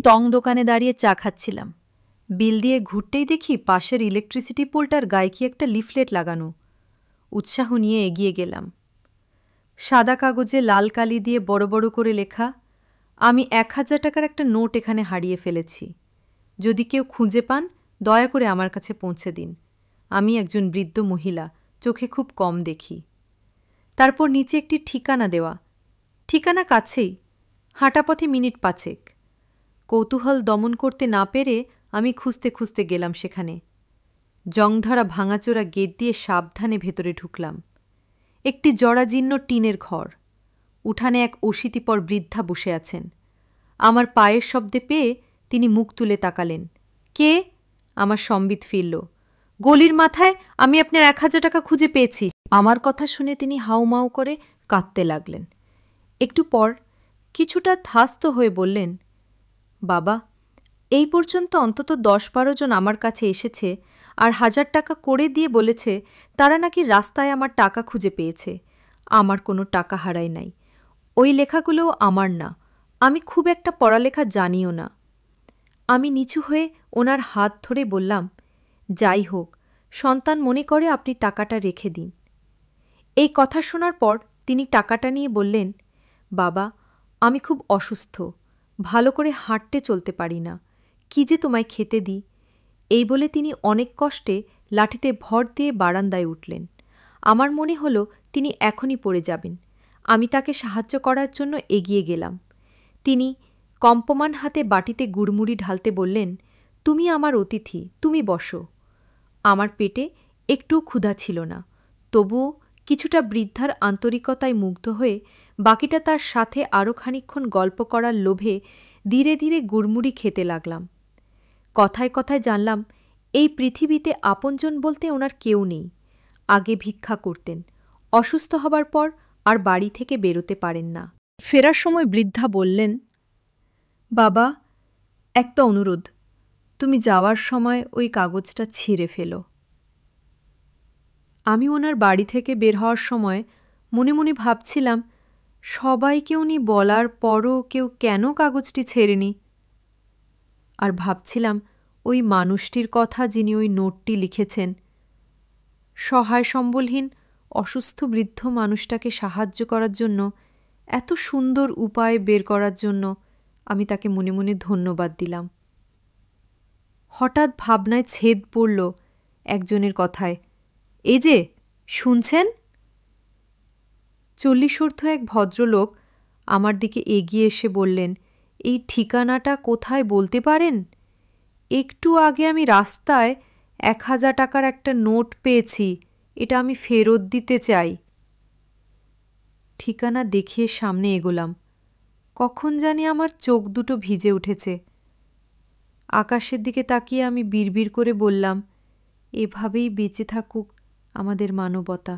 টং দোকানে দাঁড়িয়ে চা খাচ্ছিলাম। বিল দিয়ে ঘুরতেই দেখি পাশের ইলেকট্রিসিটি পোলটার গায়ে কি একটা লিফলেট লাগানো। উৎসাহ নিয়ে এগিয়ে গেলাম। সাদা কাগজে লাল কালি দিয়ে বড় বড় করে লেখা, আমি 1000 টাকার একটা নোট এখানে হারিয়ে ফেলেছি। যদি কেউ খুঁজে পান দয়া করে আমার কাছে পৌঁছে দিন। আমি একজন বৃদ্ধ মহিলা, চোখে খুব কম দেখি। তারপর নিচে একটি ঠিকানা দেওয়া। ঠিকানা কাছেই, হাঁটাপথে মিনিট 5। কৌতূহল দমন করতে না পেরে আমি খুঁজতে খুঁজতে গেলাম সেখানে। জংধরা ভাঙাচোরা গেট দিয়ে সাবধানে ভেতরে ঢুকলাম। একটি জরাজীর্ণ টিনের ঘর। উঠানে এক অশীতিপর বৃদ্ধা বসে আছেন। আমার পায়ের শব্দে পেয়ে তিনি মুখ তুলে তাকালেন। কে? আমার সম্বিত ফিরল। গলির মাথায় আমি আপনার 1000 টাকা খুঁজে পেয়েছি। আমার কথা শুনে তিনি হাউমাউ করে কাঁদতে লাগলেন। একটু পর কিছুটা ধাস্ত হয়ে বললেন, বাবা, এই পর্যন্ত অন্তত 10-12 জন আমার কাছে এসেছে আর 1000 টাকা করে দিয়ে বলেছে তারা নাকি রাস্তায় আমার টাকা খুঁজে পেয়েছে। আমার কোনো টাকা হারাই নাই। ওই লেখাগুলোও আমার না। আমি খুব একটা পড়ালেখা জানিও না। আমি নিচু হয়ে ওনার হাত ধরে বললাম, যাই হোক, সন্তান মনে করে আপনি টাকাটা রেখে দিন। এই কথা শোনার পর তিনি টাকাটা নিয়ে বললেন, বাবা, আমি খুব অসুস্থ, ভালো করে হাঁটতে চলতে পারি না, কি যে তোমায় খেতে দিই। এই বলে তিনি অনেক কষ্টে লাঠিতে ভর দিয়ে বারান্দায় উঠলেন। আমার মনে হল তিনি এখনই পড়ে যাবেন। আমি তাকে সাহায্য করার জন্য এগিয়ে গেলাম। তিনি কম্পমান হাতে বাটিতে গুড়মুড়ি ঢালতে বললেন, তুমি আমার অতিথি, তুমি বসো। আমার পেটে একটু ক্ষুধা ছিল না, তবুও কিছুটা বৃদ্ধার আন্তরিকতায় মুগ্ধ হয়ে বাকিটা তার সাথে আরও খানিকক্ষণ গল্প করার লোভে ধীরে ধীরে গুড়মুড়ি খেতে লাগলাম। কথায় কথায় জানলাম এই পৃথিবীতে আপনজন বলতে ওনার কেউ নেই। আগে ভিক্ষা করতেন, অসুস্থ হবার পর আর বাড়ি থেকে বেরোতে পারেন না। ফেরার সময় বৃদ্ধা বললেন, বাবা, একটা অনুরোধ, তুমি যাওয়ার সময় ওই কাগজটা ছিঁড়ে ফেলো। আমি ওনার বাড়ি থেকে বের হওয়ার সময় মনে মনে ভাবছিলাম, সবাইকে উনি বলার পরও কেউ কেন কাগজটি ছেড়েনি। আর ভাবছিলাম ওই মানুষটির কথা যিনি ওই নোটটি লিখেছেন। সহায় সম্বলহীন অসুস্থ বৃদ্ধ মানুষটাকে সাহায্য করার জন্য, এত সুন্দর উপায় বের করার জন্য আমি তাকে মনে মনে ধন্যবাদ দিলাম। হঠাৎ ভাবনায় ছেদ পড়ল একজনের কথায়, এই যে শুনছেন? 40 এক ভদ্রলোক আমার দিকে এগিয়ে এসে বললেন, এই ঠিকানাটা কোথায় বলতে পারেন? একটু আগে আমি রাস্তায় 1000 টাকার একটা নোট পেয়েছি, এটা আমি ফেরত দিতে চাই। ঠিকানা দেখিয়ে সামনে এগোলাম। কখন জানি আমার চোখ দুটো ভিজে উঠেছে। আকাশের দিকে তাকিয়ে আমি বিড়বিড় করে বললাম, এভাবেই বেঁচে থাকুক আমাদের মানবতা।